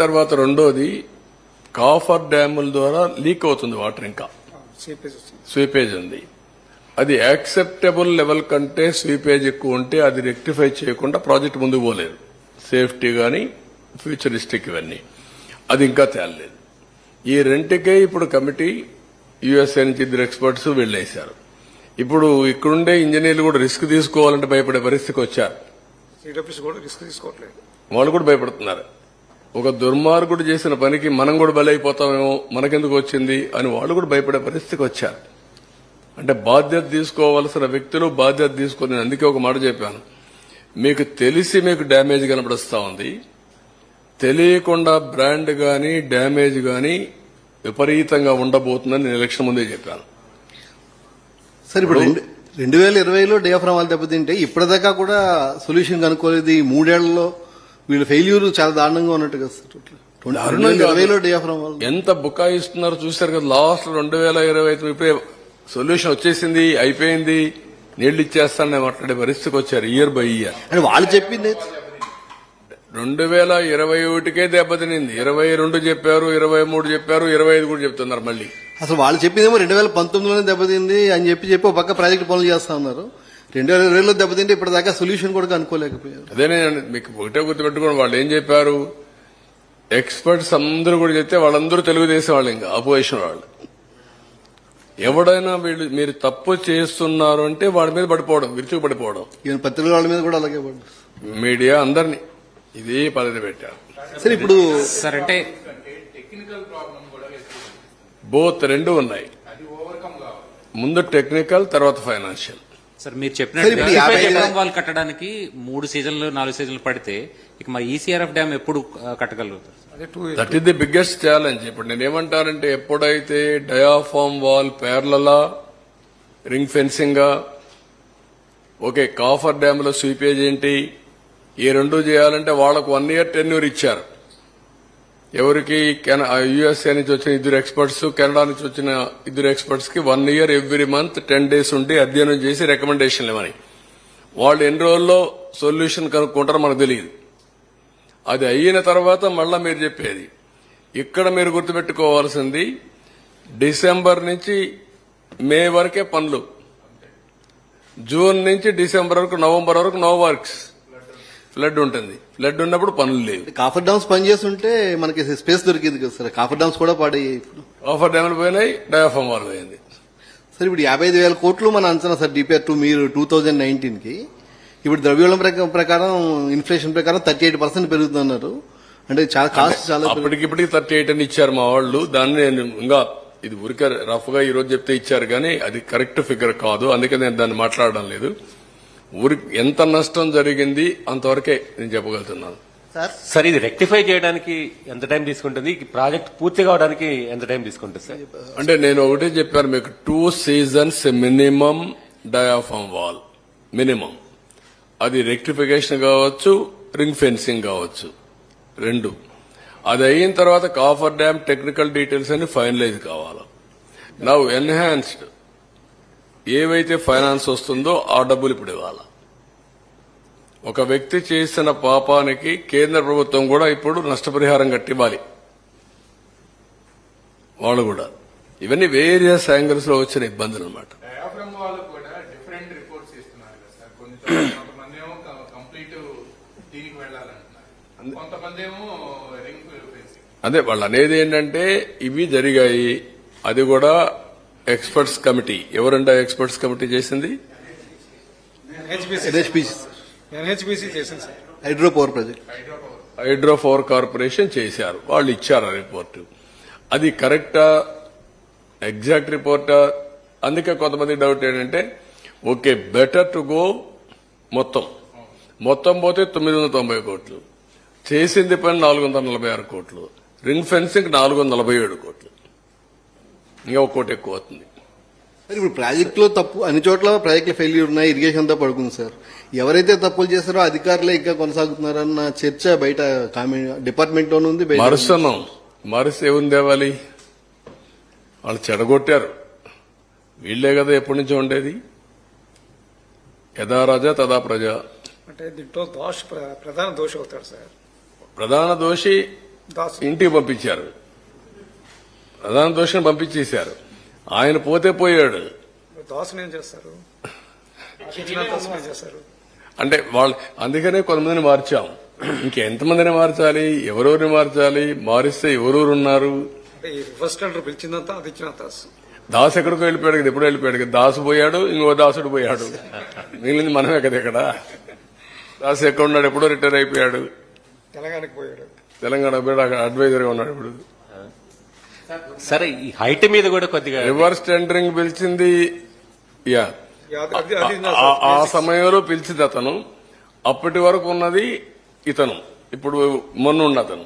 తర్వాత రెండోది కాఫర్ డ్యాముల ద్వారా లీక్ అవుతుంది వాటర్, ఇంకా స్వీపేజ్ ఉంది. అది యాక్సెప్టబుల్ లెవెల్ కంటే స్వీపేజ్ ఎక్కువ ఉంటే అది రెక్టిఫై చేయకుండా ప్రాజెక్ట్ ముందుకు పోలేదు. సేఫ్టీ గానీ ఫ్యూచరిస్టిక్ ఇవన్నీ అది ఇంకా తేలలేదు. ఈ రెంటికే ఇప్పుడు కమిటీ యుఎస్ఏ నుంచి 2 ఎక్స్పర్ట్స్ వెళ్లేశారు. ఇప్పుడు ఇక్కడుండే ఇంజనీర్లు కూడా రిస్క్ తీసుకోవాలంటే భయపడే పరిస్థితికి వచ్చారు. వాళ్ళు కూడా భయపడుతున్నారు. ఒక దుర్మార్గుడు చేసిన పనికి మనం కూడా బలైపోతామేమో, మనకెందుకు వచ్చింది అని వాళ్ళు కూడా భయపడే పరిస్థితికి వచ్చారు. అంటే బాధ్యత తీసుకోవాల్సిన వ్యక్తులు బాధ్యత తీసుకుని, అందుకే ఒక మాట చెప్పాను, మీకు తెలిసి మీకు డ్యామేజ్ కనపడుస్తా ఉంది, తెలియకుండా బ్రాండ్ గాని డ్యామేజ్ గాని విపరీతంగా ఉండబోతుందని నేను ఎలక్షన్ ముందే చెప్పాను. సార్ ఇప్పుడు 2020లో డయాఫ్రామ్ వాళ్ళు దెబ్బతింటే ఇప్పటిదాకా కూడా సొల్యూషన్ కనుక్కోలేదు. ఈ 3 ఏళ్లలో వీళ్ళ ఫెయిల్యూర్ చాలా దారుణంగా ఉన్నట్టు కదా సార్. 2020లో డయాఫ్రామ్ వాళ్ళు ఎంత బుకాయిస్తున్నారో చూశారు కదా. లాస్ట్ 2025 ఇప్పుడే సొల్యూషన్ వచ్చేసింది, అయిపోయింది, నీళ్లు ఇచ్చేస్తానని మాట్లాడే పరిస్థితికి వచ్చారు. ఇయర్ బై ఇయర్ అని వాళ్ళు చెప్పింది 2021కే దెబ్బతినింది. 22 చెప్పారు, 23 చెప్పారు, 25 కూడా చెప్తున్నారు మళ్ళీ. అసలు వాళ్ళు చెప్పిందేమో 2019లోనే దెబ్బతింది అని చెప్పి ఒక పక్క ప్రాజెక్టు పనులు చేస్తా ఉన్నారు. 2020లో దెబ్బతింటే ఇప్పటిదాకా సొల్యూషన్ కూడా కనుక్కోలేకపోయారు. అదే నేను మీకు ఒకటే గుర్తుపెట్టుకోండి, వాళ్ళు ఏం చెప్పారు, ఎక్స్పర్ట్స్ అందరూ కూడా చెప్తే వాళ్ళందరూ తెలుగుదేశం వాళ్ళు, ఇంకా అపోజిషన్ వాళ్ళు. ఎవడైనా వీళ్ళు మీరు తప్పు చేస్తున్నారు అంటే వాడి మీద పడిపోవడం, విరుచుకు పడిపోవడం. ఈవెన్ పత్రికల వాళ్ళ మీద కూడా అలాగే పడ్డారు. మీడియా అందరినీ ఇదే పద్ధతి పెట్టారు. సరే ఇప్పుడు సార్ అంటే బోత్ రెండు ఉన్నాయి. ముందు టెక్నికల్, తర్వాత ఫైనాన్షియల్. సార్ మీరు చెప్పినట్టు వాళ్ళు కట్టడానికి 3 సీజన్లు 4 సీజన్లు పడితే ఇక మరి ఈసీఆర్ఎఫ్ డ్యామ్ ఎప్పుడు కట్టగలుగుతారు? That is the biggest challenge. ఇప్పుడు నేనేమంటానంటే, ఎప్పుడైతే డయాఫామ్ వాల్ పేర్లలా ring fencing, okay, coffer dam లో స్వీపేజ్ ఏంటి, ఈ రెండు చేయాలంటే వాళ్లకు 1 year టెన్యూర్ ఇచ్చారు. ఎవరికి యుఎస్ఏ నుంచి వచ్చిన 2 ఎక్స్పర్ట్స్, కెనడా నుంచి వచ్చిన 2 ఎక్స్పర్ట్స్ కి 1 year ఎవ్రీ మంత్ 10 days ఉండి అధ్యయనం చేసి రికమెండేషన్లు ఇవ్వని. వాళ్ళు ఎన్ని రోజుల్లో సొల్యూషన్ కనుక్కుంటారో మనకు తెలియదు. అది అయిన తర్వాత మళ్ళా మీరు చెప్పేది. ఇక్కడ మీరు గుర్తుపెట్టుకోవాల్సింది, డిసెంబర్ నుంచి మే వరకే పనులు, జూన్ నుంచి డిసెంబర్ వరకు, నవంబర్ వరకు నో వర్క్స్. ఫ్లడ్ ఉంటుంది, ఫ్లడ్ ఉన్నప్పుడు పనులు లేవు. కాఫర్ డామ్స్ పనిచేస్తుంటే మనకి స్పేస్ దొరికింది కదా సార్. కాఫర్ డామ్స్ కూడా పాడయ్యాయి. ఇప్పుడు కాఫర్ డ్యామ్లు పోయినాయి, డయాఫామ్ వాల్ పోయింది. సార్ ఇప్పుడు 55,000 కోట్లు మన అంచనా సార్ డిపిఆర్ 2 మీరు 2019కి. ఇప్పుడు ద్రవ్యోళం ప్రకారం ఇన్ఫ్లేషన్ ప్రకారం 38% పెరుగుతున్నారు. అంటే చాలా కాస్ట్ చాలా అప్పటికిప్పటికి 38 అని ఇచ్చారు మా వాళ్ళు. దాన్ని నేను ఇంకా ఇది ఊరికే రఫ్ గా ఈ రోజు చెప్తే ఇచ్చారు, కానీ అది కరెక్ట్ ఫిగర్ కాదు. అందుకే నేను దాన్ని మాట్లాడడం లేదు. ఎంత నష్టం జరిగింది అంతవరకే నేను చెప్పగలుగుతున్నాను. సార్ ఇది రెక్టిఫై చేయడానికి ఎంత టైం తీసుకుంటుంది, ప్రాజెక్ట్ పూర్తి కావడానికి ఎంత టైం తీసుకుంటుంది సార్? అంటే నేను ఒకటే చెప్పాను మీకు, 2 seasons minimum diaphragm wall minimum. అది రెక్టిఫికేషన్ కావచ్చు, రింగ్ ఫెన్సింగ్ కావచ్చు, రెండు. అది అయిన తర్వాత కాఫర్ డ్యామ్ టెక్నికల్ డీటెయిల్స్ అన్ని ఫైనలైజ్ కావాలి. నౌ ఎన్హాన్స్డ్ ఏవైతే ఫైనాన్స్ వస్తుందో ఆ డబ్బులు ఇప్పుడు ఇవ్వాలి. ఒక వ్యక్తి చేసిన పాపానికి కేంద్ర ప్రభుత్వం కూడా ఇప్పుడు నష్టపరిహారం కట్టివ్వాలి. వాళ్ళు కూడా ఇవన్నీ వేరియస్ యాంగిల్స్ లో వచ్చిన ఇబ్బందులు అన్నమాట. అదే వాళ్ళు అనేది ఏంటంటే, ఇవి జరిగాయి. అది కూడా ఎక్స్పర్ట్స్ కమిటీ. ఎవరంటే ఎక్స్పర్ట్స్ కమిటీ చేసింది? ఎన్హెచ్పిసి చేసింది sir. Hydro power project, hydro power corporation చేశారు. వాళ్ళు ఇచ్చారు రిపోర్టు. అది కరెక్టా, ఎగ్జాక్ట్ రిపోర్టా? అందుకే కొంతమంది డౌట్ ఏంటంటే, ఓకే బెటర్ టు గో మొత్తం పోతే 990 కోట్లు, చేసింది పని 446 కోట్లు, రింగ్ ఫెన్సింగ్ 447 కోట్లు, ఇంకా 1 కోటి ఎక్కువ అవుతుంది. ఇప్పుడు ప్రాజెక్టులో తప్పు అన్ని చోట్ల ప్రాజెక్టులు ఫెయిల్యూర్ ఉన్నాయి, ఇరిగేషన్ అంతా పడుకుంది సార్. ఎవరైతే తప్పులు చేస్తారో అధికారులే ఇంకా కొనసాగుతున్నారన్న చర్చ బయట డిపార్ట్మెంట్ లోనే ఉంది. మరస్ ఏముంది తేవాలి? వాళ్ళు చెడగొట్టారు. వీళ్లే కదా ఎప్పటి నుంచో ఉండేది. యథా రాజా తదా ప్రజ. అంటే దీంట్లో ప్రధాన దోషి అవుతాడు సార్. ప్రధాన దోషి దాసు ఇంటికి పంపించారు. ప్రధాన దోషిని పంపించేశారు. ఆయన పోతే పోయాడు. దాసుని ఏం చేస్తారు? దాసుని ఏం చేస్తారు? అంటే వాళ్ళు అందుకనే కొంతమందిని మార్చాం. ఇంకెంతమందిని మార్చాలి, ఎవరెవరిని మార్చాలి, మారిస్తే ఎవరెవరు ఉన్నారు? అంటే ఈ రివర్స్ టెండర్ పిలిచిందంతా అది ఇచ్చిన దాసు. దాసు ఎక్కడికో వెళ్ళిపోయాడు కదా, ఎప్పుడో వెళ్ళిపోయాడు కదా. దాసు పోయాడు, ఇంకో దాసుడు పోయాడు. మిగిలింది మనమే కదా ఇక్కడ. దాసు ఎక్కడ ఉన్నాడు, ఎప్పుడో రిటైర్ అయిపోయాడు. తెలంగాణకి పోయాడు. తెలంగాణ పోయాడు, అక్కడ అడ్వైజర్ గా ఉన్నాడు ఇప్పుడు. సరే ఈ హైట్ మీద కూడా కొద్దిగా రివర్స్ టెండరింగ్ పిలిచింది యా ఆ సమయంలో పిలిచింది అతను. అప్పటి వరకు ఉన్నది ఇతను, ఇప్పుడు మొన్న ఉన్న అతను.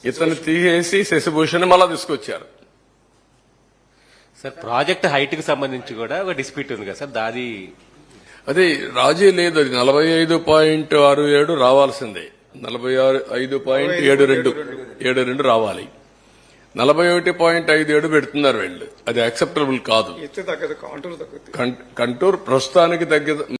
ఇతను తీసేసి శశిభూషణ్ మళ్ళా తీసుకొచ్చారు. సార్ ప్రాజెక్ట్ హైట్ కి సంబంధించి కూడా ఒక డిస్ప్యూట్ ఉంది కదా సార్, దాది అది రాజీ లేదు. అది 45.67 రావాల్సిందే. 45.72 రావాలి. 41.57 పెడుతున్నారు వీళ్ళు. అది యాక్సెప్టబుల్ కాదు. ఎత్తు తగ్గదు, కాంటూర్ తగ్గుద్ది. కంటూర్ ప్రస్తుతానికి తగ్గదు.